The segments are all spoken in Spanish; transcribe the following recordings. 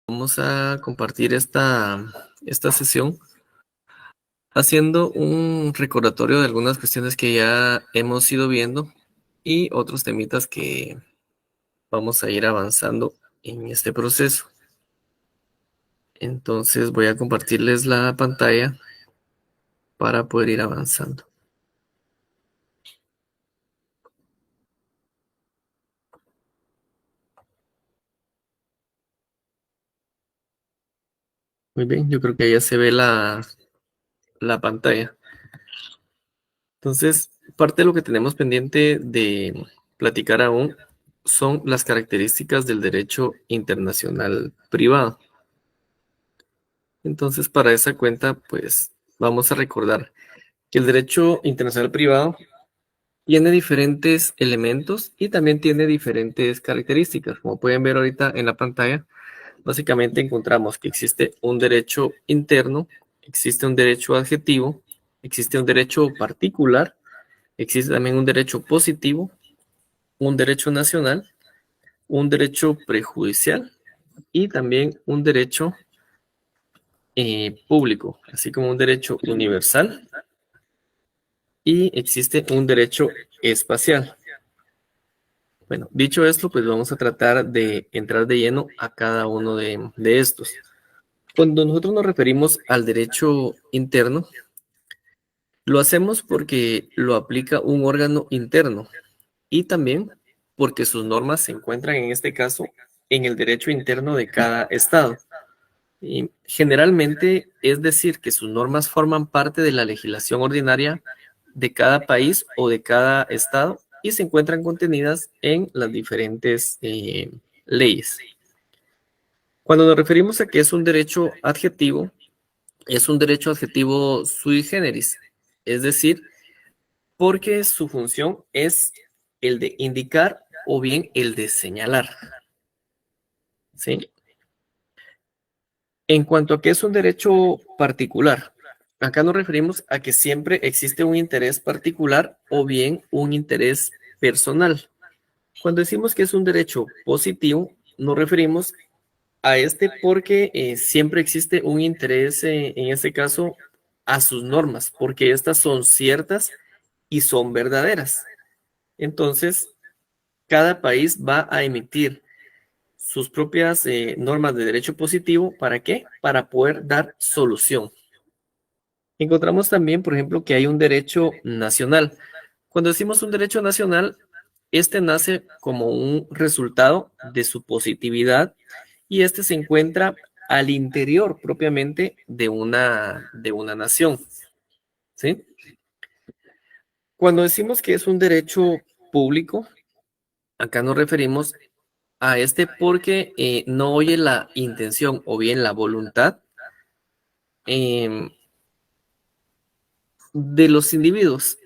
Vamos a compartir esta sesión haciendo un recordatorio de algunas cuestiones que ya hemos ido viendo y otros temitas que vamos a ir avanzando en este proceso. Entonces voy a compartirles la pantalla para poder ir avanzando. Muy bien, yo creo que ya se ve la pantalla. Entonces, parte de lo que tenemos pendiente de platicar aún son las características del derecho internacional privado. Entonces, para esa cuenta, pues vamos a recordar que el derecho internacional privado tiene diferentes elementos y también tiene diferentes características. Como pueden ver ahorita en la pantalla, básicamente encontramos que existe un derecho interno, existe un derecho adjetivo, existe un derecho particular, existe también un derecho positivo, un derecho nacional, un derecho prejudicial y también un derecho público, así como un derecho universal y existe un derecho espacial. Bueno, dicho esto, pues vamos a tratar de entrar de lleno a cada uno de estos. Cuando nosotros nos referimos al derecho interno, lo hacemos porque lo aplica un órgano interno y también porque sus normas se encuentran en este caso en el derecho interno de cada estado. Y generalmente es decir que sus normas forman parte de la legislación ordinaria de cada país o de cada estado y se encuentran contenidas en las diferentes leyes. Cuando nos referimos a que es un derecho adjetivo sui generis, es decir, porque su función es el de indicar o bien el de señalar, ¿sí? En cuanto a que es un derecho particular, acá nos referimos a que siempre existe un interés particular o bien un interés personal. Cuando decimos que es un derecho positivo, nos referimos a este porque siempre existe un interés, en este caso, a sus normas, porque estas son ciertas y son verdaderas. Entonces, cada país va a emitir sus propias normas de derecho positivo. ¿Para qué? Para poder dar solución. Encontramos también, por ejemplo, que hay un derecho nacional. Cuando decimos un derecho nacional, este nace como un resultado de su positividad y este se encuentra al interior propiamente de una nación, ¿sí? Cuando decimos que es un derecho público, acá nos referimos a este porque no oye la intención o bien la voluntad em, de los individuos.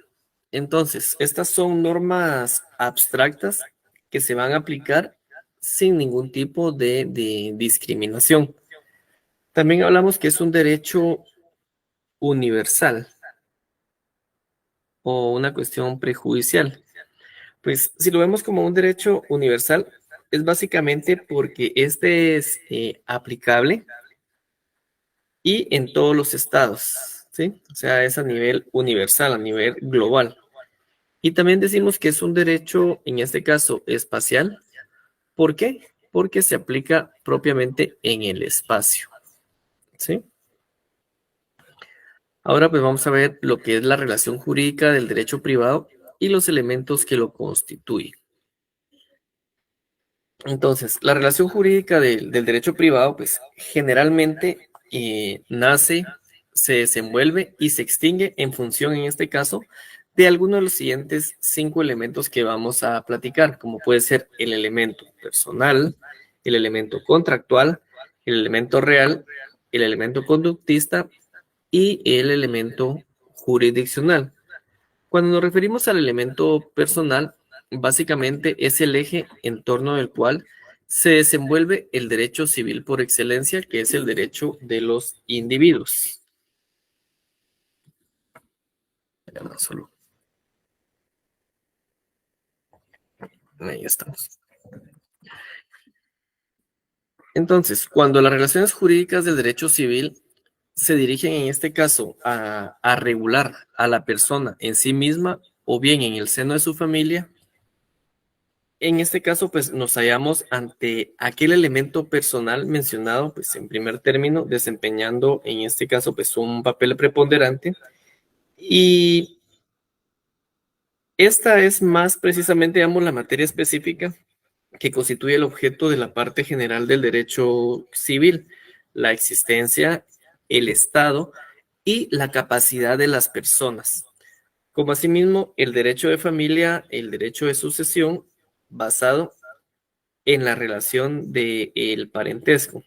Entonces, estas son normas abstractas que se van a aplicar sin ningún tipo de discriminación. También hablamos que es un derecho universal o una cuestión prejudicial. Pues si lo vemos como un derecho universal, es básicamente porque este es aplicable y en todos los estados, ¿sí? O sea, es a nivel universal, a nivel global. Y también decimos que es un derecho, en este caso, espacial. ¿Por qué? Porque se aplica propiamente en el espacio, ¿sí? Ahora pues vamos a ver lo que es la relación jurídica del derecho privado y los elementos que lo constituyen. Entonces, la relación jurídica del derecho privado, pues generalmente nace, se desenvuelve y se extingue en función, en este caso, de alguno de los siguientes 5 elementos que vamos a platicar, como puede ser el elemento personal, el elemento contractual, el elemento real, el elemento conductista y el elemento jurisdiccional. Cuando nos referimos al elemento personal, básicamente es el eje en torno del cual se desenvuelve el derecho civil por excelencia, que es el derecho de los individuos. Solo, ahí estamos. Entonces, cuando las relaciones jurídicas del derecho civil se dirigen en este caso a regular a la persona en sí misma o bien en el seno de su familia, en este caso pues nos hallamos ante aquel elemento personal mencionado pues en primer término, desempeñando en este caso pues un papel preponderante, y esta es más precisamente, digamos, la materia específica que constituye el objeto de la parte general del derecho civil: la existencia, el estado y la capacidad de las personas, como asimismo el derecho de familia, el derecho de sucesión, basado en la relación del parentesco.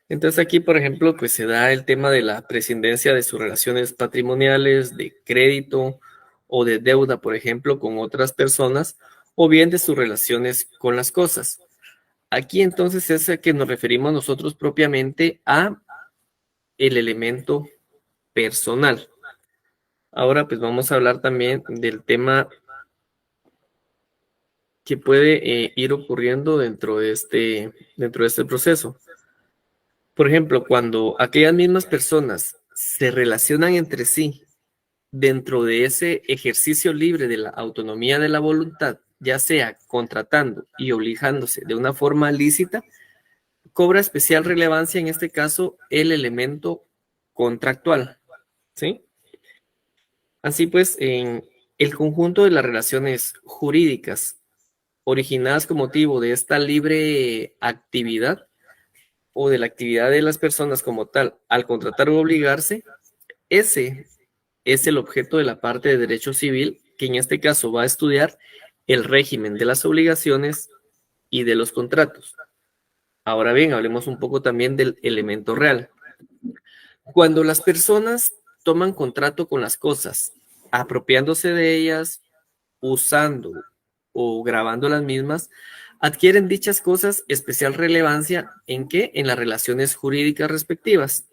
Entonces aquí, por ejemplo, pues se da el tema de la prescindencia de sus relaciones patrimoniales, de crédito o de deuda, por ejemplo, con otras personas, o bien de sus relaciones con las cosas. Aquí entonces es a que nos referimos nosotros propiamente a el elemento personal. Ahora pues vamos a hablar también del tema que puede ir ocurriendo dentro de este proceso. Por ejemplo, cuando aquellas mismas personas se relacionan entre sí dentro de ese ejercicio libre de la autonomía de la voluntad, ya sea contratando y obligándose de una forma lícita, cobra especial relevancia en este caso el elemento contractual, ¿sí? Así pues, en el conjunto de las relaciones jurídicas originadas con motivo de esta libre actividad o de la actividad de las personas como tal, al contratar o obligarse, ese es el objeto de la parte de derecho civil, que en este caso va a estudiar el régimen de las obligaciones y de los contratos. Ahora bien, hablemos un poco también del elemento real. Cuando las personas toman contrato con las cosas, apropiándose de ellas, usando o grabando las mismas, adquieren dichas cosas especial relevancia ¿en qué? En las relaciones jurídicas respectivas.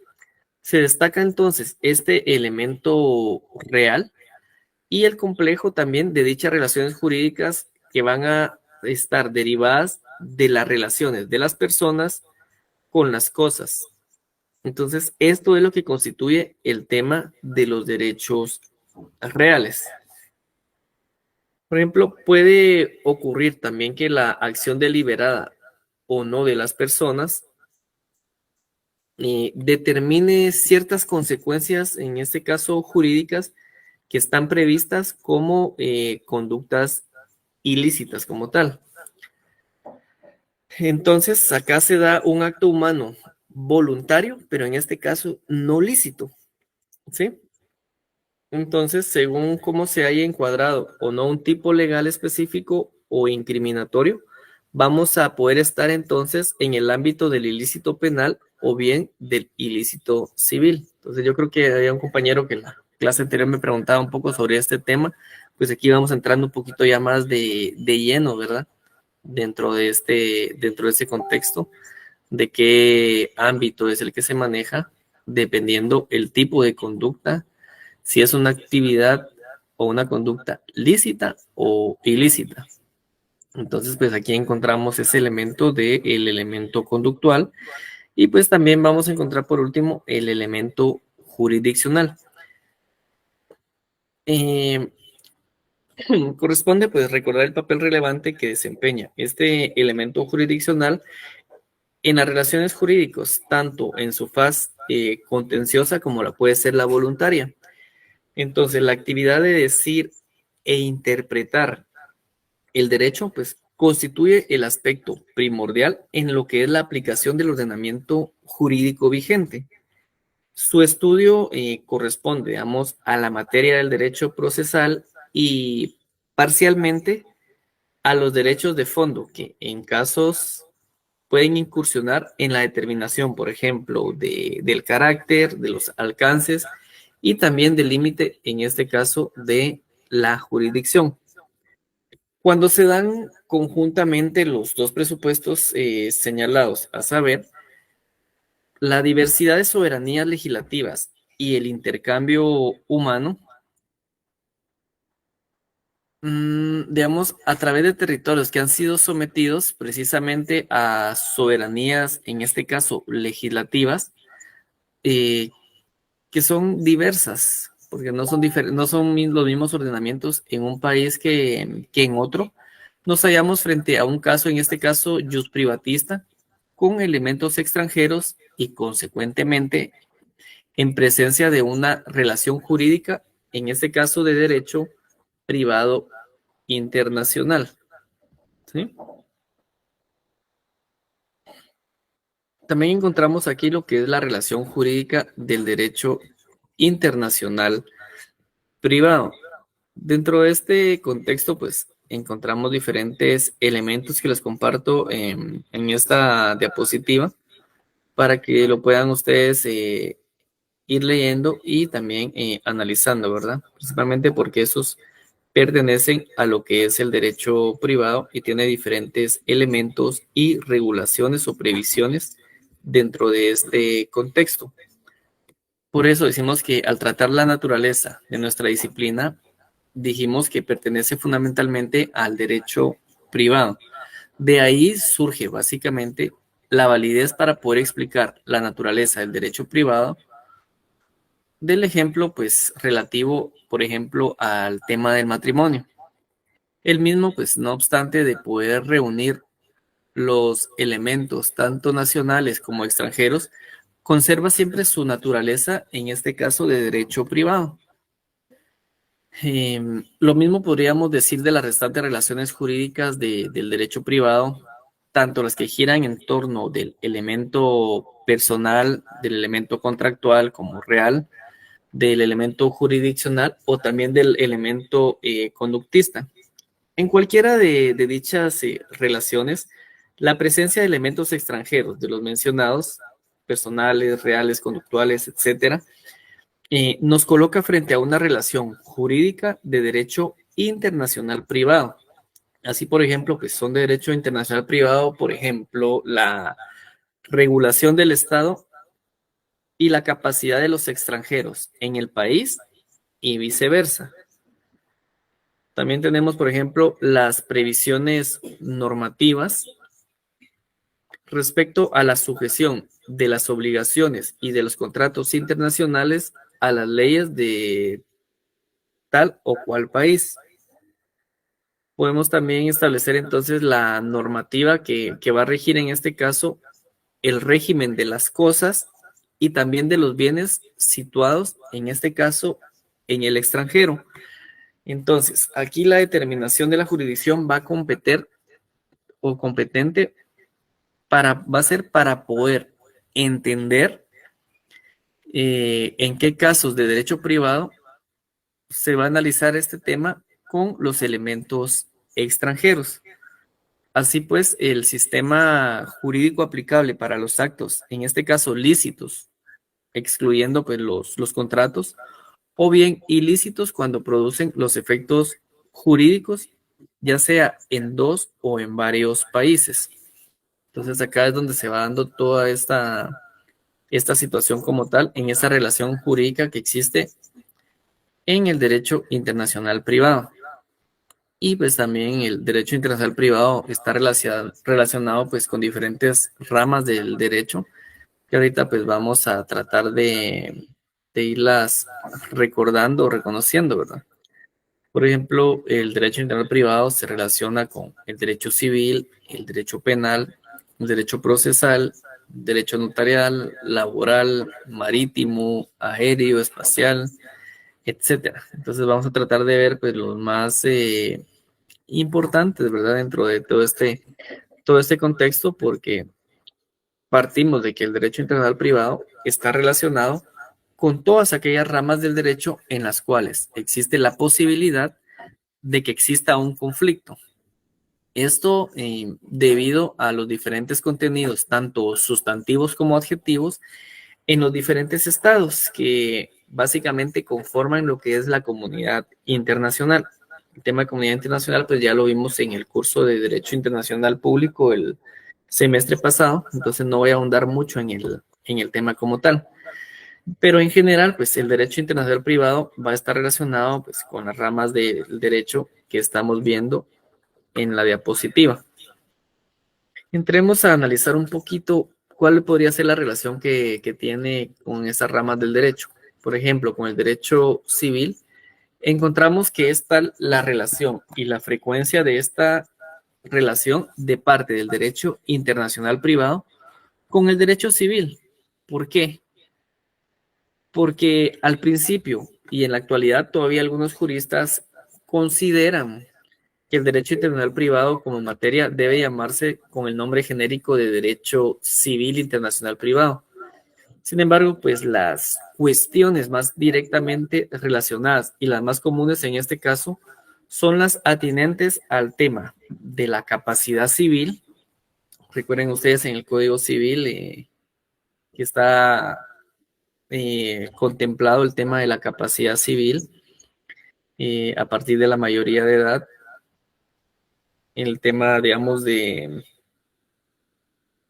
Se destaca entonces este elemento real y el complejo también de dichas relaciones jurídicas que van a estar derivadas de las relaciones de las personas con las cosas. Entonces, esto es lo que constituye el tema de los derechos reales. Por ejemplo, puede ocurrir también que la acción deliberada o no de las personas determine ciertas consecuencias, en este caso jurídicas, que están previstas como conductas ilícitas como tal. Entonces, acá se da un acto humano voluntario, pero en este caso no lícito, ¿sí? Entonces, según cómo se haya encuadrado o no un tipo legal específico o incriminatorio, vamos a poder estar entonces en el ámbito del ilícito penal o bien del ilícito civil. Entonces, yo creo que había un compañero que en la clase anterior me preguntaba un poco sobre este tema, pues aquí vamos entrando un poquito ya más de lleno, ¿verdad? Dentro de este contexto, de qué ámbito es el que se maneja, dependiendo el tipo de conducta, si es una actividad o una conducta lícita o ilícita. Entonces, pues aquí encontramos ese elemento del elemento conductual y pues también vamos a encontrar por último el elemento jurisdiccional. Eh, corresponde pues recordar el papel relevante que desempeña este elemento jurisdiccional en las relaciones jurídicas, tanto en su faz contenciosa como la puede ser la voluntaria. Entonces, la actividad de decir e interpretar el derecho, pues, constituye el aspecto primordial en lo que es la aplicación del ordenamiento jurídico vigente. Su estudio corresponde, digamos, a la materia del derecho procesal y parcialmente a los derechos de fondo, que en casos pueden incursionar en la determinación, por ejemplo, del carácter, de los alcances y también del límite, en este caso, de la jurisdicción. Cuando se dan conjuntamente los dos presupuestos señalados, a saber, la diversidad de soberanías legislativas y el intercambio humano, Digamos, a través de territorios que han sido sometidos precisamente a soberanías, en este caso legislativas, eh, que son diversas, porque no son los mismos ordenamientos en un país que en otro. Nos hallamos frente a un caso, en este caso, jus privatista, con elementos extranjeros y consecuentemente en presencia de una relación jurídica, en este caso de derecho privado internacional. ¿Sí? También encontramos aquí lo que es la relación jurídica del derecho internacional privado. Dentro de este contexto, pues encontramos diferentes elementos que les comparto en esta diapositiva para que lo puedan ustedes ir leyendo y también analizando, ¿verdad? Principalmente porque esos pertenecen a lo que es el derecho privado y tiene diferentes elementos y regulaciones o previsiones dentro de este contexto. Por eso decimos que al tratar la naturaleza de nuestra disciplina, dijimos que pertenece fundamentalmente al derecho privado. De ahí surge básicamente la validez para poder explicar la naturaleza del derecho privado del ejemplo, pues relativo, por ejemplo, al tema del matrimonio. El mismo, pues no obstante de poder reunir los elementos tanto nacionales como extranjeros, conserva siempre su naturaleza, en este caso de derecho privado. Lo mismo podríamos decir de las restantes relaciones jurídicas del derecho privado, tanto las que giran en torno del elemento personal, del elemento contractual como real, del elemento jurisdiccional o también del elemento conductista. En cualquiera de dichas relaciones, la presencia de elementos extranjeros, de los mencionados, personales, reales, conductuales, etcétera, nos coloca frente a una relación jurídica de derecho internacional privado. Así, por ejemplo, pues son de derecho internacional privado, por ejemplo, la regulación del Estado y la capacidad de los extranjeros en el país y viceversa. También tenemos, por ejemplo, las previsiones normativas respecto a la sujeción de las obligaciones y de los contratos internacionales a las leyes de tal o cual país. Podemos también establecer entonces la normativa que va a regir en este caso el régimen de las cosas y también de los bienes situados, en este caso, en el extranjero. Entonces, aquí la determinación de la jurisdicción va a competir o competente va a ser para poder entender en qué casos de derecho privado se va a analizar este tema con los elementos extranjeros. Así pues, el sistema jurídico aplicable para los actos, en este caso lícitos, excluyendo pues, los contratos, o bien ilícitos cuando producen los efectos jurídicos, ya sea en dos o en varios países. Entonces acá es donde se va dando toda esta situación como tal, en esa relación jurídica que existe en el derecho internacional privado. Y pues también el derecho internacional privado está relacionado pues con diferentes ramas del derecho que ahorita pues vamos a tratar de irlas recordando o reconociendo, ¿verdad? Por ejemplo, el derecho internacional privado se relaciona con el derecho civil, el derecho penal, el derecho procesal, derecho notarial, laboral, marítimo, aéreo, espacial, etcétera. Entonces vamos a tratar de ver pues los más importantes, ¿verdad? Dentro de todo este contexto, porque partimos de que el derecho internacional privado está relacionado con todas aquellas ramas del derecho en las cuales existe la posibilidad de que exista un conflicto. Esto debido a los diferentes contenidos, tanto sustantivos como adjetivos, en los diferentes estados que básicamente conforman lo que es la comunidad internacional. El tema de comunidad internacional, pues ya lo vimos en el curso de Derecho Internacional Público el semestre pasado, entonces no voy a ahondar mucho en el tema como tal. Pero en general, pues el derecho internacional privado va a estar relacionado pues, con las ramas del derecho que estamos viendo en la diapositiva. Entremos a analizar un poquito cuál podría ser la relación que tiene con esas ramas del derecho. Por ejemplo, con el derecho civil, encontramos que es tal la relación y la frecuencia de esta relación de parte del derecho internacional privado con el derecho civil. ¿Por qué? Porque al principio y en la actualidad todavía algunos juristas consideran que el derecho internacional privado como materia debe llamarse con el nombre genérico de derecho civil internacional privado. Sin embargo, pues las cuestiones más directamente relacionadas y las más comunes en este caso son las atinentes al tema de la capacidad civil. Recuerden ustedes en el Código Civil que está contemplado el tema de la capacidad civil a partir de la mayoría de edad, el tema, digamos, de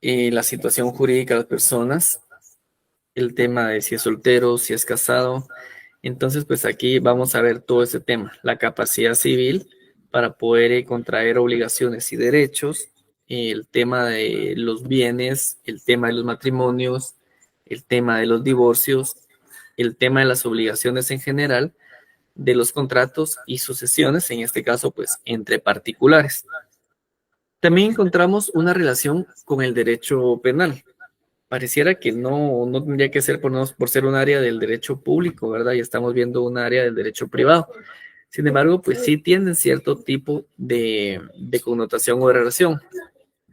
la situación jurídica de las personas, el tema de si es soltero, si es casado. Entonces, pues aquí vamos a ver todo ese tema, la capacidad civil para poder contraer obligaciones y derechos, el tema de los bienes, el tema de los matrimonios, el tema de los divorcios, el tema de las obligaciones en general, de los contratos y sucesiones, en este caso, pues entre particulares. También encontramos una relación con el derecho penal. Pareciera que no tendría que ser por ser un área del derecho público, ¿verdad? Y estamos viendo un área del derecho privado. Sin embargo, pues sí tienen cierto tipo de connotación o de relación,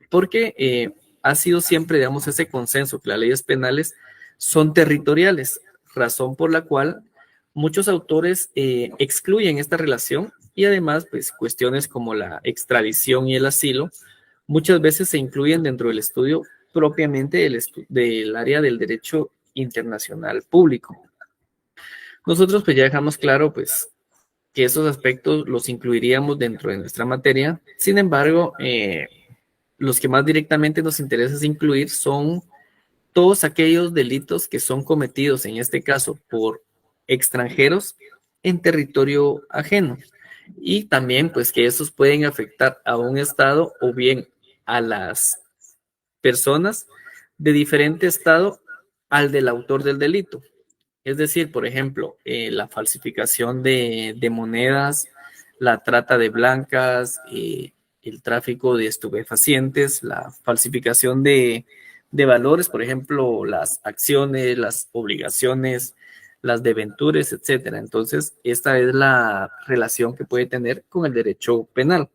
porque ha sido siempre, digamos, ese consenso que las leyes penales son territoriales, razón por la cual muchos autores excluyen esta relación y además, pues cuestiones como la extradición y el asilo muchas veces se incluyen dentro del estudio propiamente del área del derecho internacional público. Nosotros pues ya dejamos claro pues que esos aspectos los incluiríamos dentro de nuestra materia. Sin embargo, los que más directamente nos interesa incluir son todos aquellos delitos que son cometidos, en este caso, por extranjeros en territorio ajeno. Y también, pues, que esos pueden afectar a un Estado o bien a las personas de diferente Estado al del autor del delito. Es decir, por ejemplo, la falsificación de monedas, la trata de blancas, el tráfico de estupefacientes, la falsificación de valores, por ejemplo, las acciones, las obligaciones, las debentures, etcétera. Entonces, esta es la relación que puede tener con el derecho penal.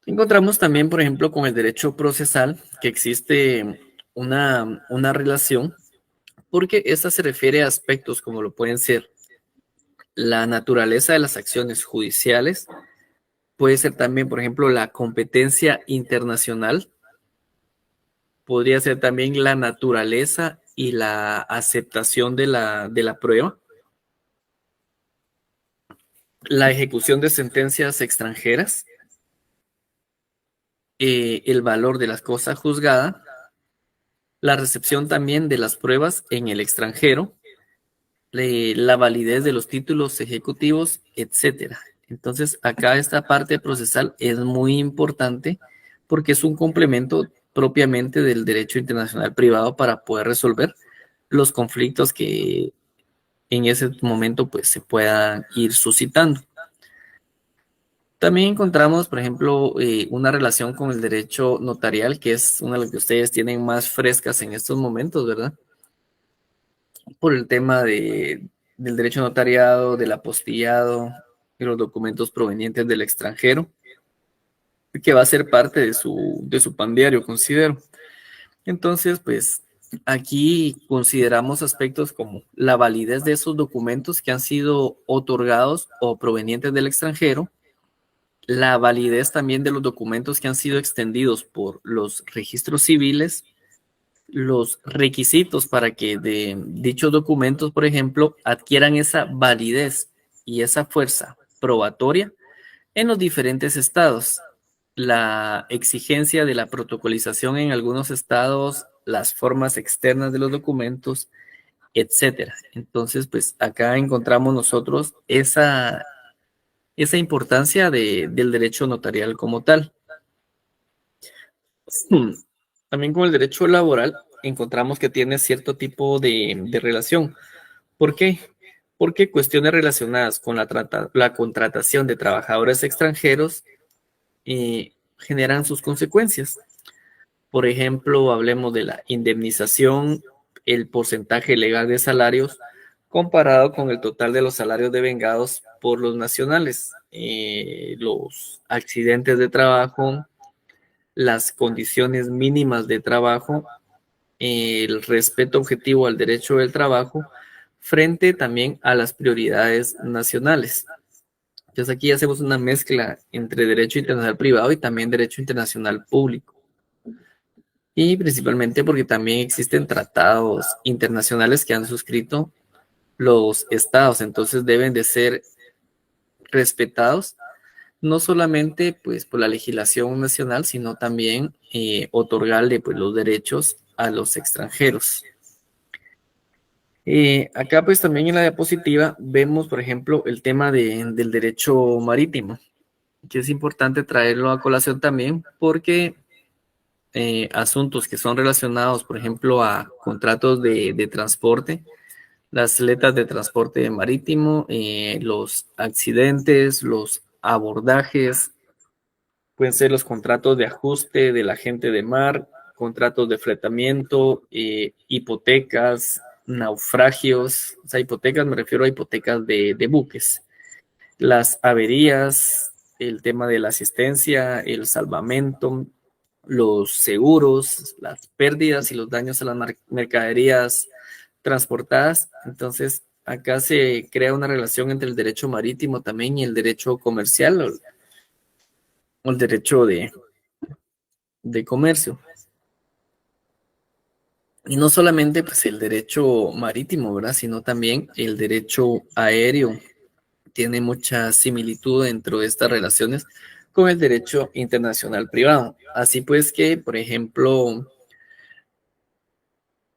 Encontramos también, por ejemplo, con el derecho procesal, que existe una relación, porque esta se refiere a aspectos como lo pueden ser la naturaleza de las acciones judiciales, puede ser también, por ejemplo, la competencia internacional, podría ser también la naturaleza y la aceptación de la prueba, la ejecución de sentencias extranjeras, el valor de las cosas juzgadas, la recepción también de las pruebas en el extranjero, la validez de los títulos ejecutivos, etcétera. Entonces, acá esta parte procesal es muy importante porque es un complemento propiamente del derecho internacional privado para poder resolver los conflictos que en ese momento pues se puedan ir suscitando. También encontramos, por ejemplo, una relación con el derecho notarial, que es una de las que ustedes tienen más frescas en estos momentos, ¿verdad? Por el tema del derecho notariado, del apostillado, de los documentos provenientes del extranjero, que va a ser parte de su pan diario, considero. Entonces, pues aquí consideramos aspectos como la validez de esos documentos que han sido otorgados o provenientes del extranjero, la validez también de los documentos que han sido extendidos por los registros civiles, los requisitos para que de dichos documentos, por ejemplo, adquieran esa validez y esa fuerza probatoria en los diferentes estados. La exigencia de la protocolización en algunos estados, las formas externas de los documentos, etcétera. Entonces, pues acá encontramos nosotros esa importancia del derecho notarial como tal. También con el derecho laboral encontramos que tiene cierto tipo de relación. ¿Por qué? Porque cuestiones relacionadas con la contratación de trabajadores extranjeros generan sus consecuencias. Por ejemplo, hablemos de la indemnización, el porcentaje legal de salarios comparado con el total de los salarios devengados por los nacionales, los accidentes de trabajo, las condiciones mínimas de trabajo, el respeto objetivo al derecho del trabajo, frente también a las prioridades nacionales. Entonces aquí hacemos una mezcla entre derecho internacional privado y también derecho internacional público. Y principalmente porque también existen tratados internacionales que han suscrito los estados, entonces deben de ser respetados no solamente pues por la legislación nacional, sino también otorgarle pues los derechos a los extranjeros. Acá pues también en la diapositiva vemos por ejemplo el tema del derecho marítimo, que es importante traerlo a colación también porque asuntos que son relacionados por ejemplo a contratos de transporte, las letras de transporte marítimo, los accidentes, los abordajes, pueden ser los contratos de ajuste del agente de mar, contratos de fletamiento, hipotecas, naufragios. O sea, hipotecas me refiero a hipotecas de buques. Las averías, el tema de la asistencia, el salvamento, los seguros, las pérdidas y los daños a las mercaderías transportadas. Entonces, acá se crea una relación entre el derecho marítimo también y el derecho comercial o el derecho de comercio. Y no solamente pues el derecho marítimo, ¿verdad? Sino también el derecho aéreo. Tiene mucha similitud dentro de estas relaciones con el derecho internacional privado. Así pues que, por ejemplo,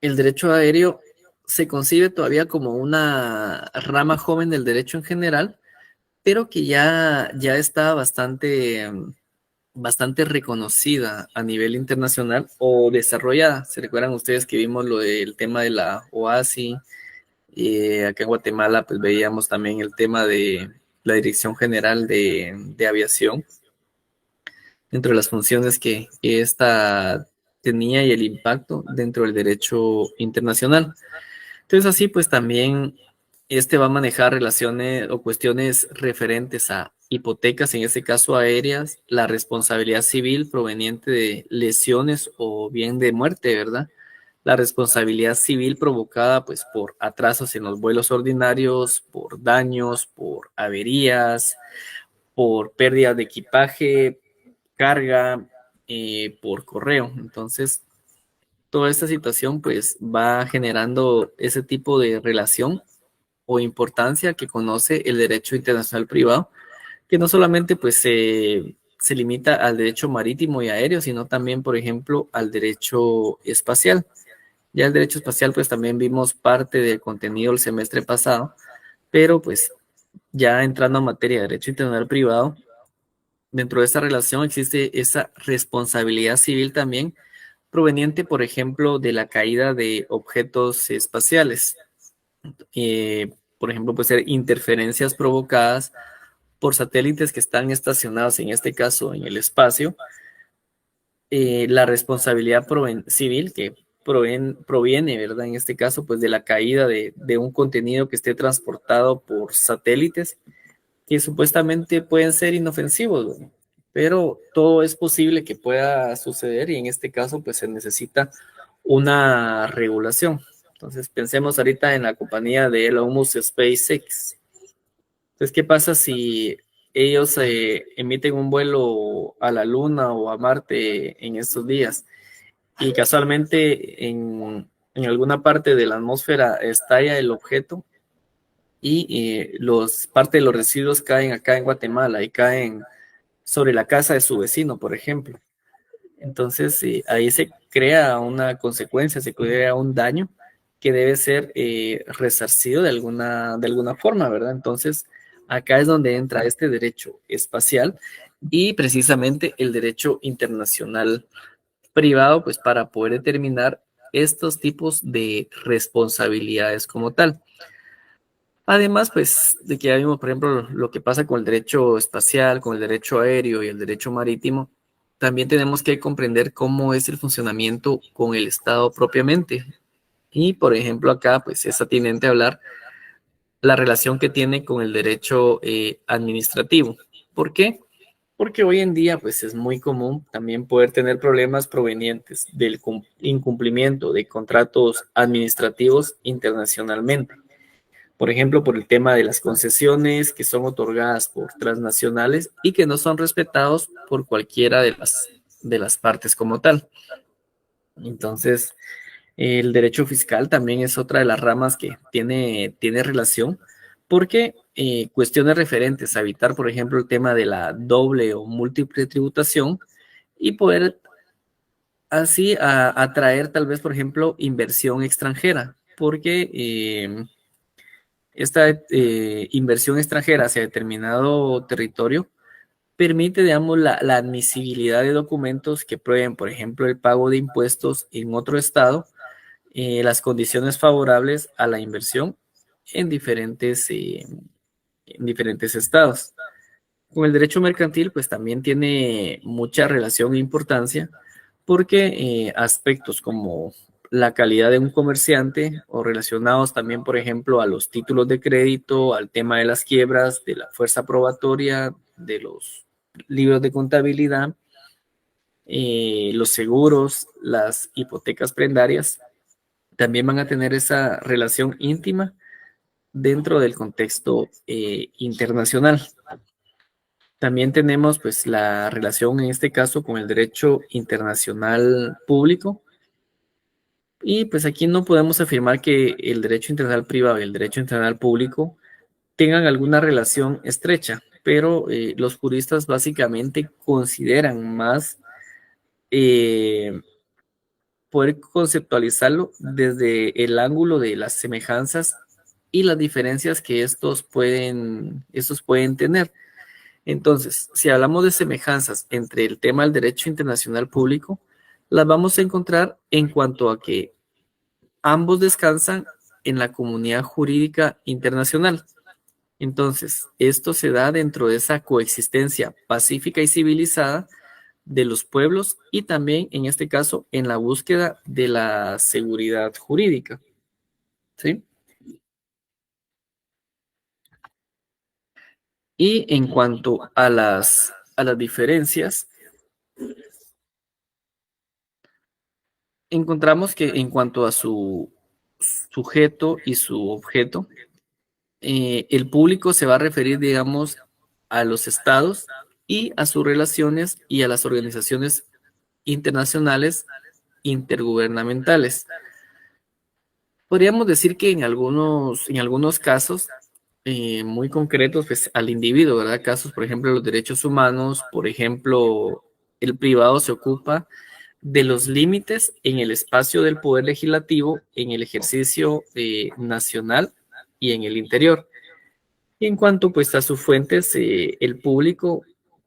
el derecho aéreo se concibe todavía como una rama joven del derecho en general, pero que ya está bastante reconocida a nivel internacional o desarrollada. ¿Se recuerdan ustedes que vimos lo del tema de la OASI? Acá en Guatemala pues veíamos también el tema de la Dirección General de Aviación, dentro de las funciones que esta tenía y el impacto dentro del derecho internacional. Entonces así pues también este va a manejar relaciones o cuestiones referentes a hipotecas, en este caso aéreas, la responsabilidad civil proveniente de lesiones o bien de muerte, ¿verdad? La responsabilidad civil provocada pues por atrasos en los vuelos ordinarios, por daños, por averías, por pérdida de equipaje, carga, por correo. Entonces, toda esta situación pues va generando ese tipo de relación o importancia que conoce el derecho internacional privado, que no solamente pues se limita al derecho marítimo y aéreo, sino también, por ejemplo, al derecho espacial. Ya el derecho espacial pues también vimos parte del contenido el semestre pasado, pero pues ya entrando a materia de derecho internacional privado, dentro de esa relación existe esa responsabilidad civil también proveniente, por ejemplo, de la caída de objetos espaciales. Por ejemplo, puede ser interferencias provocadas por satélites que están estacionados, en este caso, en el espacio. La responsabilidad civil que proviene, ¿verdad? En este caso, pues de la caída de un contenido que esté transportado por satélites que supuestamente pueden ser inofensivos, ¿verdad? Pero todo es posible que pueda suceder y en este caso, pues se necesita una regulación. Entonces, pensemos ahorita en la compañía de Elon Musk, SpaceX. Entonces, ¿qué pasa si ellos emiten un vuelo a la Luna o a Marte en estos días y casualmente en alguna parte de la atmósfera estalla el objeto y parte de los residuos caen acá en Guatemala y caen sobre la casa de su vecino, por ejemplo? Entonces, ahí se crea una consecuencia, se crea un daño que debe ser resarcido de alguna forma, ¿verdad? Entonces, acá es donde entra este derecho espacial y precisamente el derecho internacional privado, pues para poder determinar estos tipos de responsabilidades como tal. Además, pues, de que ya vimos, por ejemplo, lo que pasa con el derecho espacial, con el derecho aéreo y el derecho marítimo, también tenemos que comprender cómo es el funcionamiento con el Estado propiamente. Y, por ejemplo, acá, pues, es atinente hablar la relación que tiene con el derecho administrativo. ¿Por qué? Porque hoy en día, pues, es muy común también poder tener problemas provenientes del incumplimiento de contratos administrativos internacionalmente. Por ejemplo, por el tema de las concesiones que son otorgadas por transnacionales y que no son respetados por cualquiera de las partes como tal. Entonces, el derecho fiscal también es otra de las ramas que tiene relación porque cuestiones referentes a evitar, por ejemplo, el tema de la doble o múltiple tributación y poder así atraer tal vez, por ejemplo, inversión extranjera, porque esta inversión extranjera hacia determinado territorio permite, digamos, la admisibilidad de documentos que prueben, por ejemplo, el pago de impuestos en otro estado, las condiciones favorables a la inversión en diferentes estados. Con el derecho mercantil, pues también tiene mucha relación e importancia porque aspectos como la calidad de un comerciante o relacionados también, por ejemplo, a los títulos de crédito, al tema de las quiebras, de la fuerza probatoria, de los libros de contabilidad, los seguros, las hipotecas prendarias, también van a tener esa relación íntima dentro del contexto internacional. También tenemos pues la relación en este caso con el derecho internacional público y pues aquí no podemos afirmar que el derecho internacional privado y el derecho internacional público tengan alguna relación estrecha, pero los juristas básicamente consideran más eh, poder conceptualizarlo desde el ángulo de las semejanzas y las diferencias que estos pueden tener. Entonces, si hablamos de semejanzas entre el tema del derecho internacional público, las vamos a encontrar en cuanto a que ambos descansan en la comunidad jurídica internacional. Entonces, esto se da dentro de esa coexistencia pacífica y civilizada de los pueblos y también, en este caso, en la búsqueda de la seguridad jurídica. ¿Sí? Y en cuanto a las diferencias, encontramos que en cuanto a su sujeto y su objeto, el público se va a referir, digamos, a los estados y a sus relaciones y a las organizaciones internacionales intergubernamentales. Podríamos decir que en algunos casos muy concretos, pues al individuo, ¿verdad? Casos, por ejemplo, los derechos humanos, por ejemplo, el privado se ocupa de los límites en el espacio del poder legislativo, en el ejercicio nacional y en el interior. Y en cuanto pues a sus fuentes, el público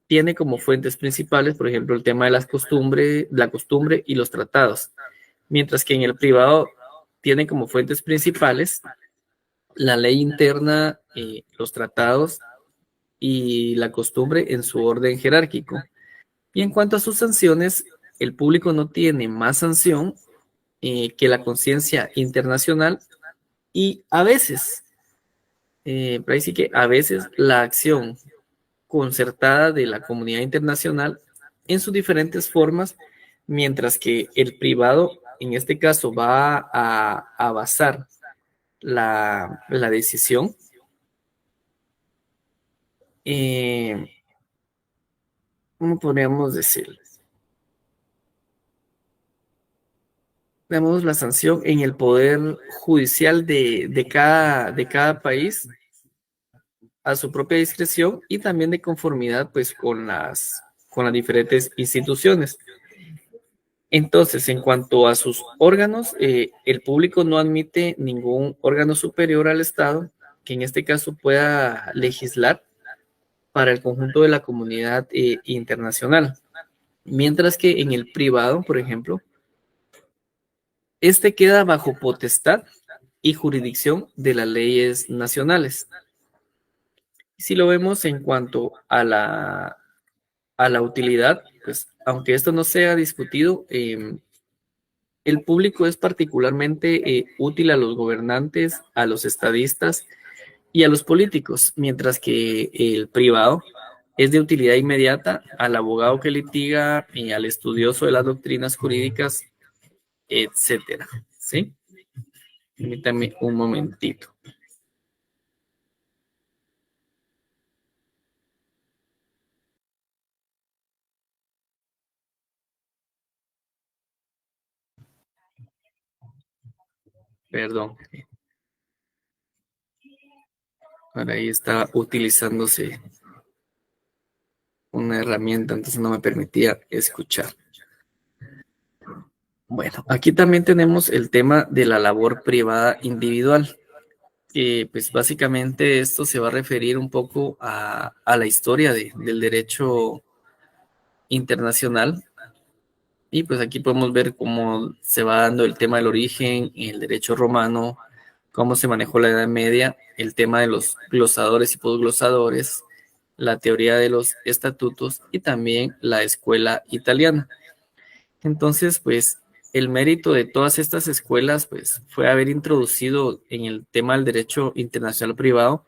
tiene como fuentes principales, por ejemplo, el tema de las costumbres, la costumbre y los tratados, mientras que en el privado tiene como fuentes principales la ley interna, los tratados y la costumbre en su orden jerárquico. Y en cuanto a sus sanciones, el público no tiene más sanción que la conciencia internacional y a veces, pero ahí sí que a veces la acción concertada de la comunidad internacional en sus diferentes formas, mientras que el privado, en este caso, va a basar la decisión, eh, ¿cómo podríamos decir? Damos la sanción en el poder judicial de cada país a su propia discreción y también de conformidad pues con las diferentes instituciones. Entonces, en cuanto a sus órganos, el público no admite ningún órgano superior al Estado que en este caso pueda legislar para el conjunto de la comunidad internacional. Mientras que en el privado, por ejemplo, este queda bajo potestad y jurisdicción de las leyes nacionales. Si lo vemos en cuanto a la utilidad, pues aunque esto no sea discutido, el público es particularmente útil a los gobernantes, a los estadistas y a los políticos, mientras que el privado es de utilidad inmediata al abogado que litiga y al estudioso de las doctrinas jurídicas, etcétera. ¿Sí? Permítame un momentito. Perdón. Por ahí está utilizándose una herramienta, entonces no me permitía escuchar. Bueno, aquí también tenemos el tema de la labor privada individual. Pues básicamente esto se va a referir un poco a la historia del derecho internacional. Y pues aquí podemos ver cómo se va dando el tema del origen, el derecho romano, cómo se manejó la Edad Media, el tema de los glosadores y posglosadores, la teoría de los estatutos y también la escuela italiana. Entonces, pues el mérito de todas estas escuelas pues fue haber introducido en el tema del derecho internacional privado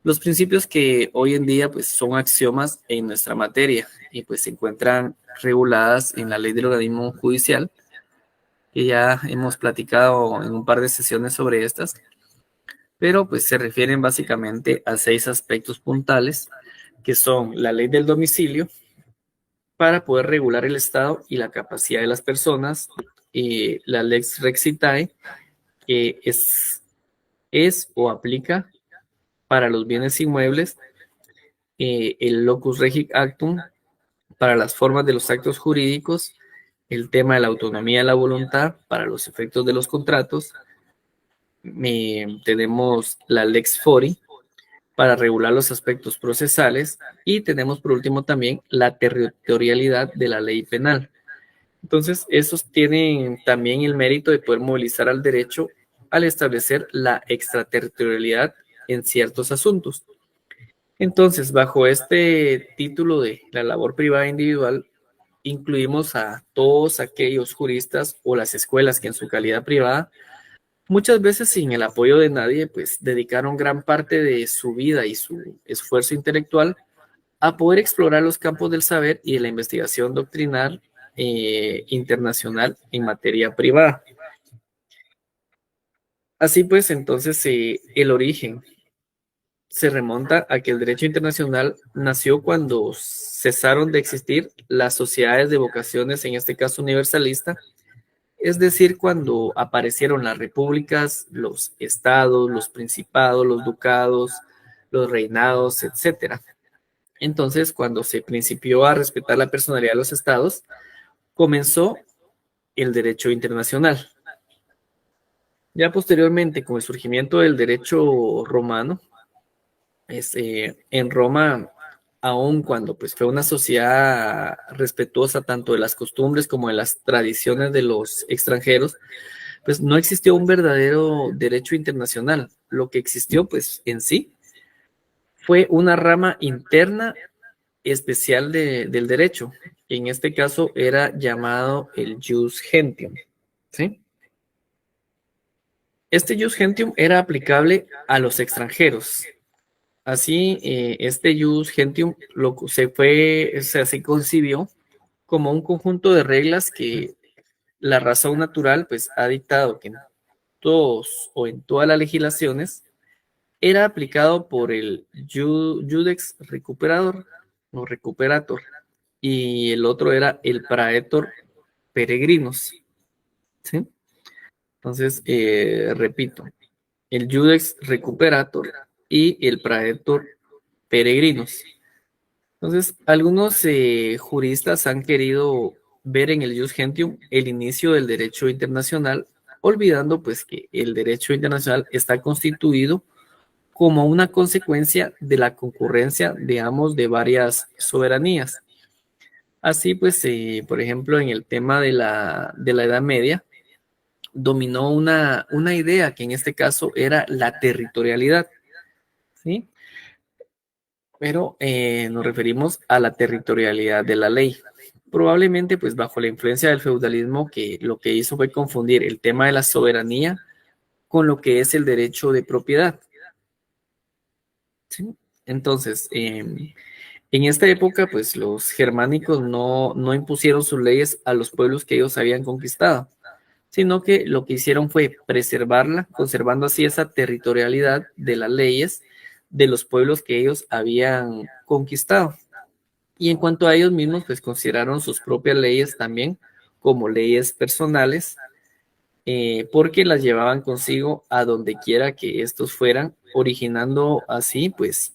los principios que hoy en día pues son axiomas en nuestra materia y pues se encuentran reguladas en la ley del organismo judicial, que ya hemos platicado en un par de sesiones sobre estas, pero pues se refieren básicamente a 6 aspectos puntales, que son la ley del domicilio, para poder regular el estado y la capacidad de las personas, la lex recitae, que es o aplica para los bienes inmuebles, el locus regit actum, para las formas de los actos jurídicos, el tema de la autonomía de la voluntad para los efectos de los contratos, tenemos la lex fori para regular los aspectos procesales y tenemos por último también la territorialidad de la ley penal. Entonces, esos tienen también el mérito de poder movilizar al derecho al establecer la extraterritorialidad en ciertos asuntos. Entonces, bajo este título de la labor privada individual, incluimos a todos aquellos juristas o las escuelas que en su calidad privada, muchas veces sin el apoyo de nadie, pues dedicaron gran parte de su vida y su esfuerzo intelectual a poder explorar los campos del saber y de la investigación doctrinal internacional en materia privada. Así pues, entonces, el origen se remonta a que el derecho internacional nació cuando cesaron de existir las sociedades de vocaciones, en este caso universalista, es decir, cuando aparecieron las repúblicas, los estados, los principados, los ducados, los reinados, etcétera. Entonces, cuando se principió a respetar la personalidad de los estados, comenzó el derecho internacional. Ya posteriormente, con el surgimiento del derecho romano, en Roma, aun cuando pues, fue una sociedad respetuosa tanto de las costumbres como de las tradiciones de los extranjeros, pues no existió un verdadero derecho internacional. Lo que existió pues en sí fue una rama interna especial del derecho. En este caso era llamado el jus gentium, ¿sí? Este jus gentium era aplicable a los extranjeros. Así, este jus gentium se concibió como un conjunto de reglas que la razón natural pues ha dictado que en todos o en todas las legislaciones era aplicado por el judex recuperador o recuperator y el otro era el praetor peregrinos, ¿sí? Entonces, repito, el judex recuperator y el praetor peregrinos. Entonces, algunos juristas han querido ver en el Jus Gentium el inicio del derecho internacional, olvidando pues que el derecho internacional está constituido como una consecuencia de la concurrencia, digamos, de varias soberanías. Así pues, por ejemplo, en el tema de la Edad Media, dominó una idea que en este caso era la territorialidad, ¿sí? Pero nos referimos a la territorialidad de la ley. Probablemente, pues bajo la influencia del feudalismo, que lo que hizo fue confundir el tema de la soberanía con lo que es el derecho de propiedad, ¿sí? Entonces, en esta época, pues los germánicos no impusieron sus leyes a los pueblos que ellos habían conquistado, sino que lo que hicieron fue preservarla, conservando así esa territorialidad de las leyes de los pueblos que ellos habían conquistado. Y en cuanto a ellos mismos, pues consideraron sus propias leyes también como leyes personales, porque las llevaban consigo a donde quiera que estos fueran, originando así, pues,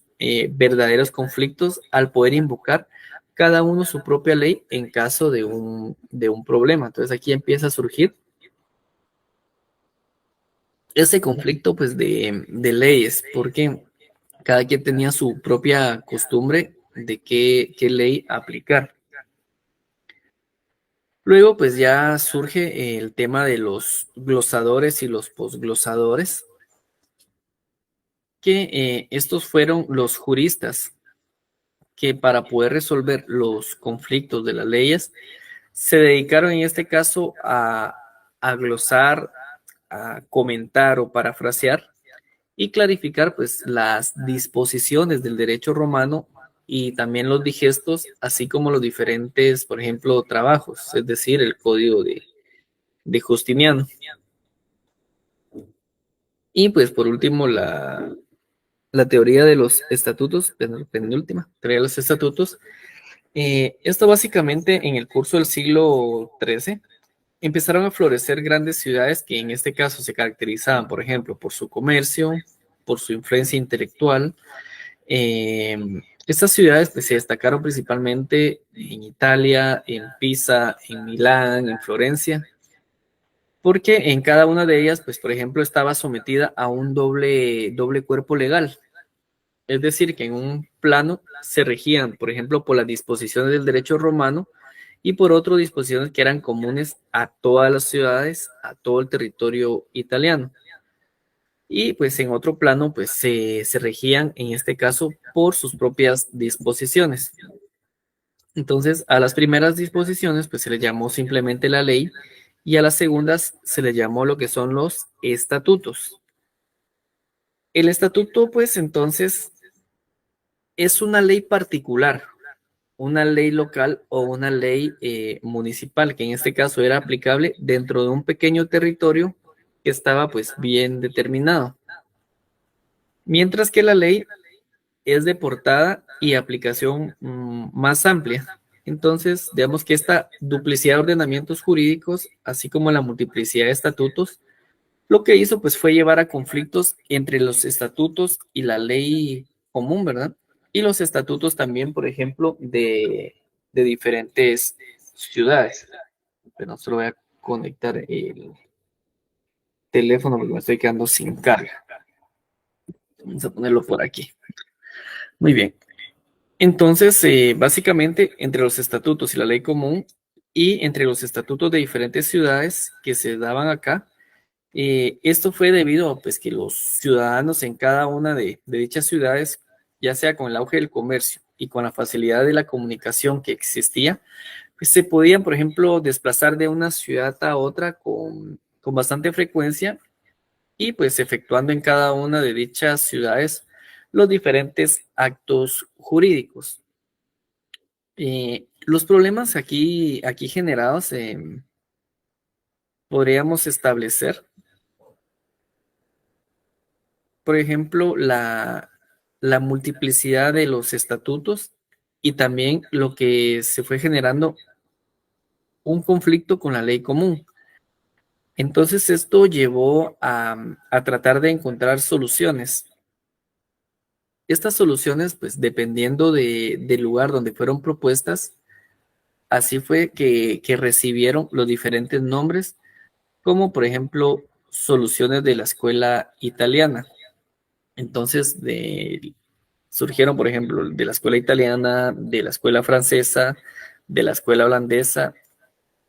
verdaderos conflictos al poder invocar cada uno su propia ley en caso de un problema. Entonces aquí empieza a surgir ese conflicto, pues, de leyes, porque cada quien tenía su propia costumbre de qué ley aplicar. Luego, pues ya surge el tema de los glosadores y los posglosadores, que estos fueron los juristas que para poder resolver los conflictos de las leyes se dedicaron en este caso a glosar, a comentar o parafrasear y clarificar pues las disposiciones del derecho romano y también los digestos, así como los diferentes, por ejemplo, trabajos, es decir, el código de Justiniano. Y pues por último, la teoría de los estatutos, penúltima, teoría de los estatutos. Esto básicamente en el curso del siglo XIII empezaron a florecer grandes ciudades que en este caso se caracterizaban, por ejemplo, por su comercio, por su influencia intelectual. Eh, Estas ciudades pues, se destacaron principalmente en Italia, en Pisa, en Milán, en Florencia, porque en cada una de ellas, pues, por ejemplo, estaba sometida a un doble cuerpo legal. Es decir, que en un plano se regían, por ejemplo, por las disposiciones del derecho romano y por otro disposiciones que eran comunes a todas las ciudades, a todo el territorio italiano. Y pues en otro plano, pues se regían en este caso por sus propias disposiciones. Entonces, a las primeras disposiciones, pues se le llamó simplemente la ley y a las segundas se le llamó lo que son los estatutos. El estatuto, pues entonces, es una ley particular, una ley local o una ley municipal, que en este caso era aplicable dentro de un pequeño territorio que estaba pues bien determinado. Mientras que la ley es de portada y aplicación más amplia. Entonces, digamos que esta duplicidad de ordenamientos jurídicos, así como la multiplicidad de estatutos, lo que hizo pues fue llevar a conflictos entre los estatutos y la ley común, ¿verdad? Y los estatutos también, por ejemplo, de diferentes ciudades. Pero solo voy a conectar el teléfono porque me estoy quedando sin carga. Vamos a ponerlo por aquí. Muy bien. Entonces, básicamente, entre los estatutos y la ley común y entre los estatutos de diferentes ciudades que se daban acá, esto fue debido a pues, que los ciudadanos en cada una de dichas ciudades, ya sea con el auge del comercio y con la facilidad de la comunicación que existía, pues se podían, por ejemplo, desplazar de una ciudad a otra con bastante frecuencia y pues efectuando en cada una de dichas ciudades los diferentes actos jurídicos. Los problemas aquí generados podríamos establecer, por ejemplo, la multiplicidad de los estatutos y también lo que se fue generando un conflicto con la ley común. Entonces esto llevó a tratar de encontrar soluciones. Estas soluciones, pues dependiendo del lugar donde fueron propuestas, así fue que recibieron los diferentes nombres, como por ejemplo soluciones de la escuela italiana. Entonces, surgieron, por ejemplo, de la escuela italiana, de la escuela francesa, de la escuela holandesa,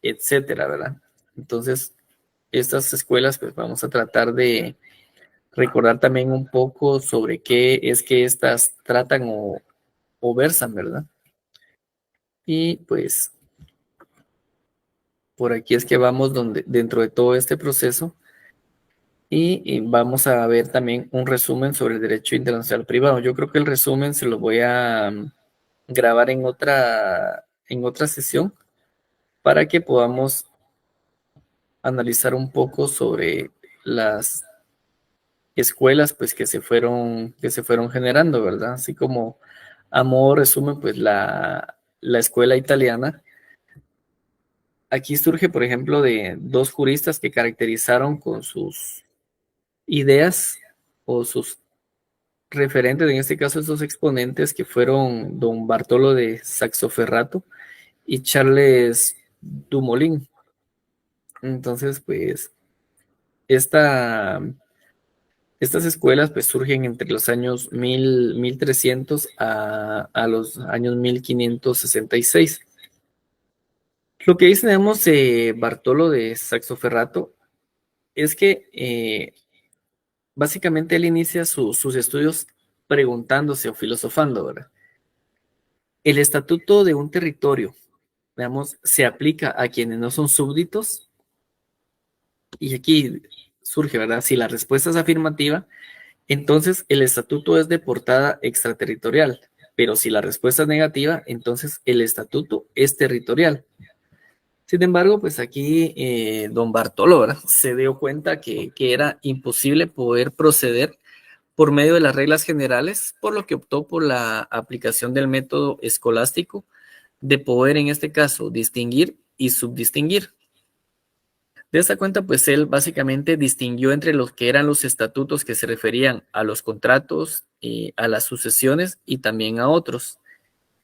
etcétera, ¿verdad? Entonces, estas escuelas, pues vamos a tratar de recordar también un poco sobre qué es que estas tratan o versan, ¿verdad? Y pues por aquí es que vamos dentro de todo este proceso y vamos a ver también un resumen sobre el derecho internacional privado. Yo creo que el resumen se lo voy a grabar en otra sesión para que podamos analizar un poco sobre las escuelas pues que se fueron generando, ¿verdad? Así como a modo resumen, pues la escuela italiana. Aquí surge, por ejemplo, de dos juristas que caracterizaron con sus ideas o sus referentes, en este caso estos exponentes que fueron don Bartolo de Saxoferrato y Charles Dumoulin. Entonces, pues, esta, estas escuelas pues surgen entre los años 1300 a los años 1566. Lo que dice, tenemos Bartolo de Saxoferrato es que básicamente él inicia sus estudios preguntándose o filosofando, ¿verdad? El estatuto de un territorio, veamos, se aplica a quienes no son súbditos y aquí surge, ¿verdad? Si la respuesta es afirmativa, entonces el estatuto es de portada extraterritorial, pero si la respuesta es negativa, entonces el estatuto es territorial. Sin embargo, pues aquí don Bartolo, ¿verdad? Se dio cuenta que era imposible poder proceder por medio de las reglas generales, por lo que optó por la aplicación del método escolástico de poder, en este caso, distinguir y subdistinguir. De esta cuenta, pues él básicamente distinguió entre los que eran los estatutos que se referían a los contratos, a las sucesiones y también a otros.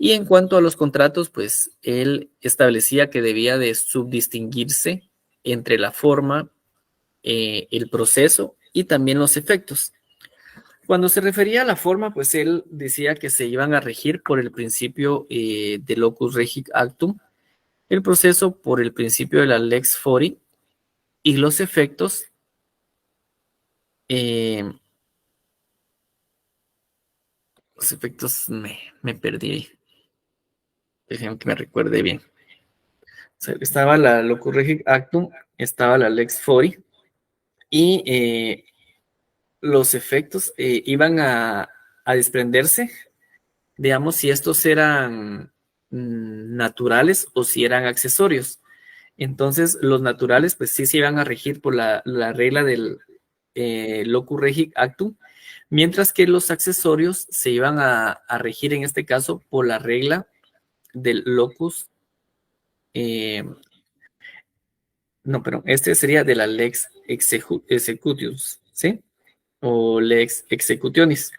Y en cuanto a los contratos, pues él establecía que debía de subdistinguirse entre la forma, el proceso y también los efectos. Cuando se refería a la forma, pues él decía que se iban a regir por el principio de locus regit actum, el proceso por el principio de la lex fori y eh, los efectos me perdí, déjenme que me recuerde bien. O sea, estaba la locus regit actum, estaba la lex fori y los efectos iban a desprenderse, digamos, si estos eran naturales o si eran accesorios. Entonces, los naturales, pues sí se iban a regir por la regla del locus regit actum, mientras que los accesorios se iban a regir en este caso por la regla del locus, eh, no, pero este sería de la lex executius, ¿sí? O lex executionis.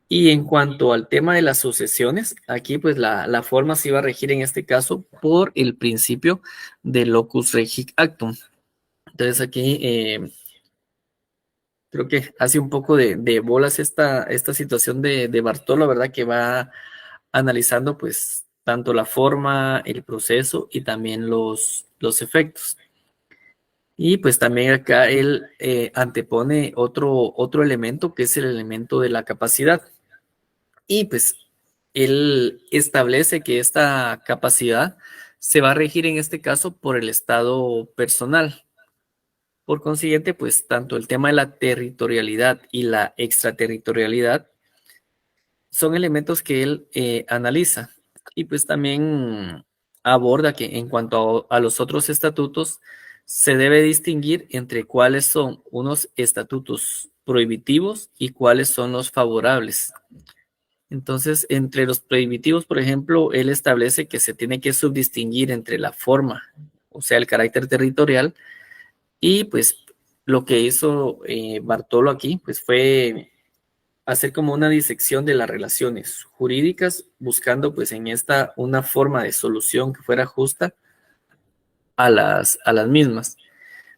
Y en cuanto al tema de las sucesiones, aquí pues la forma se iba a regir en este caso por el principio de locus regit actum. Entonces aquí creo que hace un poco de bolas esta situación de Bartolo, ¿verdad? Que va analizando pues tanto la forma, el proceso y también los efectos. Y pues también acá él antepone otro elemento que es el elemento de la capacidad. Y pues él establece que esta capacidad se va a regir en este caso por el estado personal. Por consiguiente, pues tanto el tema de la territorialidad y la extraterritorialidad son elementos que él analiza y pues también aborda que en cuanto a los otros estatutos se debe distinguir entre cuáles son unos estatutos prohibitivos y cuáles son los favorables. Entonces, entre los prohibitivos, por ejemplo, él establece que se tiene que subdistinguir entre la forma, o sea, el carácter territorial, y pues lo que hizo Bartolo aquí, pues fue hacer como una disección de las relaciones jurídicas, buscando pues en esta una forma de solución que fuera justa a las mismas.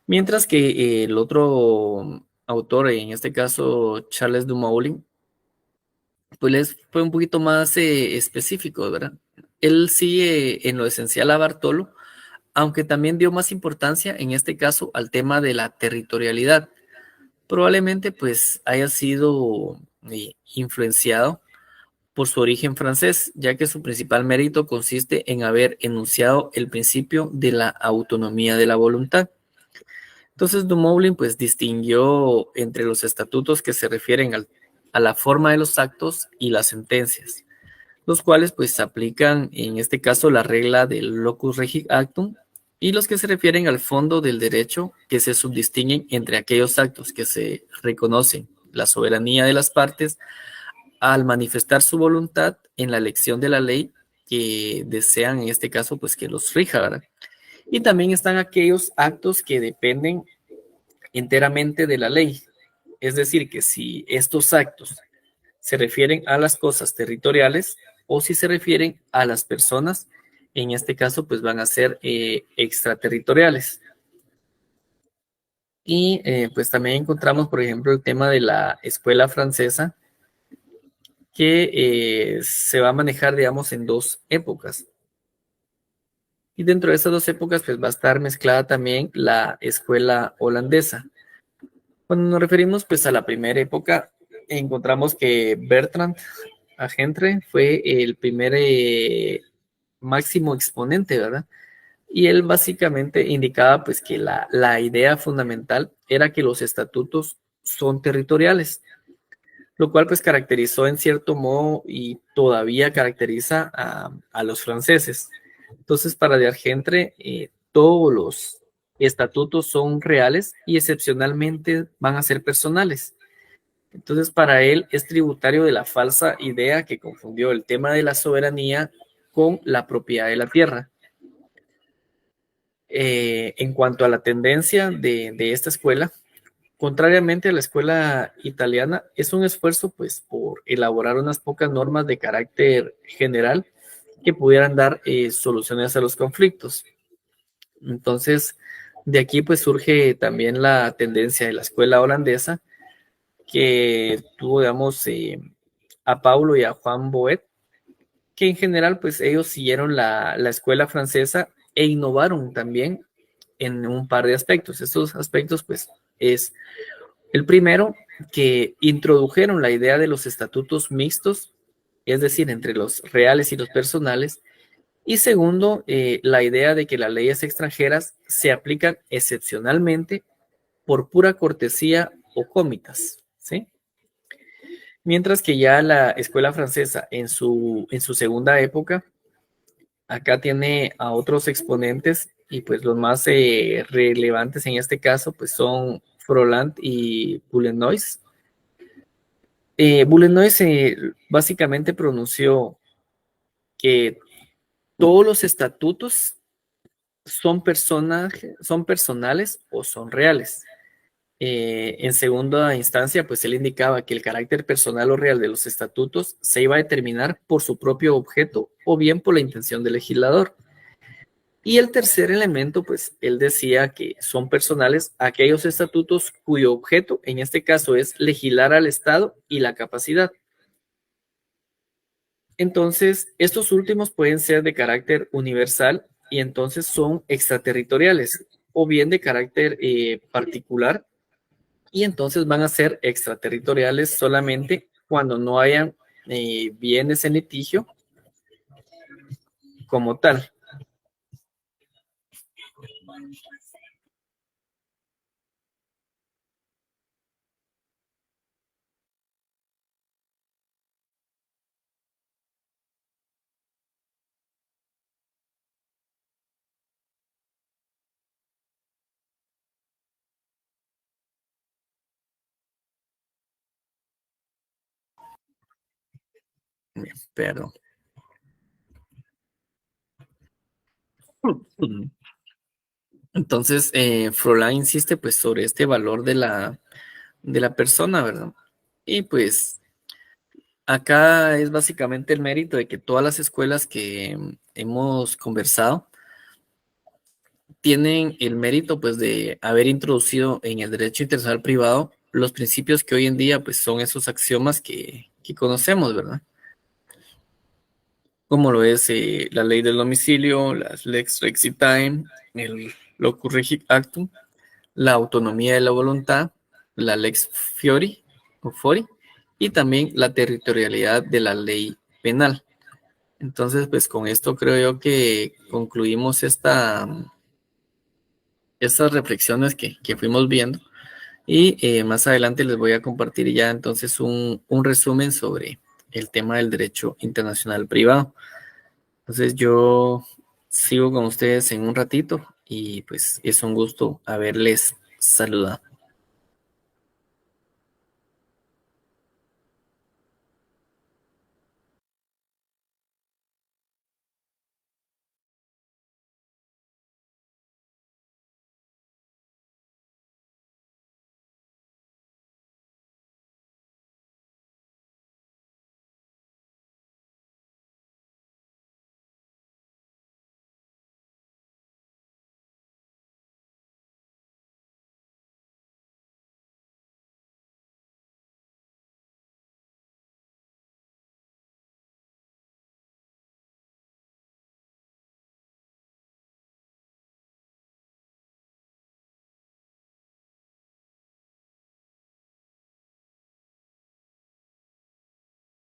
Mientras que el otro autor, en este caso Charles Dumoulin, pues fue un poquito más específico, ¿verdad? Él sigue en lo esencial a Bartolo, aunque también dio más importancia en este caso al tema de la territorialidad. Probablemente pues haya sido influenciado por su origen francés, ya que su principal mérito consiste en haber enunciado el principio de la autonomía de la voluntad. Entonces Dumoulin pues distinguió entre los estatutos que se refieren a la forma de los actos y las sentencias, los cuales pues aplican en este caso la regla del locus regi actum, y los que se refieren al fondo del derecho, que se subdistinguen entre aquellos actos que se reconocen la soberanía de las partes al manifestar su voluntad en la elección de la ley que desean en este caso pues que los rija, ¿verdad? Y también están aquellos actos que dependen enteramente de la ley. Es decir, que si estos actos se refieren a las cosas territoriales o si se refieren a las personas, en este caso pues van a ser extraterritoriales. Y pues también encontramos, por ejemplo, el tema de la escuela francesa, que se va a manejar, digamos, en dos épocas. Y dentro de esas dos épocas, pues va a estar mezclada también la escuela holandesa. Cuando nos referimos, pues, a la primera época, encontramos que Bertrand Agendre fue el primer máximo exponente, ¿verdad? Y él básicamente indicaba, pues, que la idea fundamental era que los estatutos son territoriales, lo cual pues caracterizó en cierto modo y todavía caracteriza a los franceses. Entonces, para de Argentre, todos los estatutos son reales y excepcionalmente van a ser personales. Entonces, para él es tributario de la falsa idea que confundió el tema de la soberanía con la propiedad de la tierra. En cuanto a la tendencia de esta escuela, contrariamente a la escuela italiana, es un esfuerzo pues por elaborar unas pocas normas de carácter general que pudieran dar soluciones a los conflictos. Entonces, de aquí pues surge también la tendencia de la escuela holandesa, que tuvo, digamos, a Paulo y a Juan Boet, que en general pues ellos siguieron la escuela francesa e innovaron también en un par de aspectos. Estos aspectos pues es el primero, que introdujeron la idea de los estatutos mixtos, es decir, entre los reales y los personales. Y segundo, la idea de que las leyes extranjeras se aplican excepcionalmente por pura cortesía o cómitas, ¿sí? Mientras que ya la escuela francesa en su segunda época, acá tiene a otros exponentes y pues los más relevantes en este caso pues son Froland y Boulenois. Boulenois básicamente pronunció que todos los estatutos son personales o son reales. En segunda instancia, pues él indicaba que el carácter personal o real de los estatutos se iba a determinar por su propio objeto o bien por la intención del legislador. Y el tercer elemento, pues él decía que son personales aquellos estatutos cuyo objeto, en este caso, es legislar al Estado y la capacidad. Entonces, estos últimos pueden ser de carácter universal y entonces son extraterritoriales o bien de carácter particular y entonces van a ser extraterritoriales solamente cuando no hayan bienes en litigio como tal. Perdón. Entonces, Froilán insiste pues sobre este valor de la persona, ¿verdad? Y pues Acá es básicamente el mérito de que todas las escuelas que hemos conversado tienen el mérito pues de haber introducido en el derecho internacional privado los principios que hoy en día pues son esos axiomas que conocemos, ¿verdad? Como lo es la ley del domicilio, las lex recitare, el locus regit actum, la autonomía de la voluntad, la lex fiori o fori, y también la territorialidad de la ley penal. Entonces, pues con esto creo yo que concluimos estas reflexiones que fuimos viendo y más adelante les voy a compartir ya entonces un resumen sobre el tema del derecho internacional privado. Entonces yo sigo con ustedes en un ratito y pues es un gusto haberles saludado.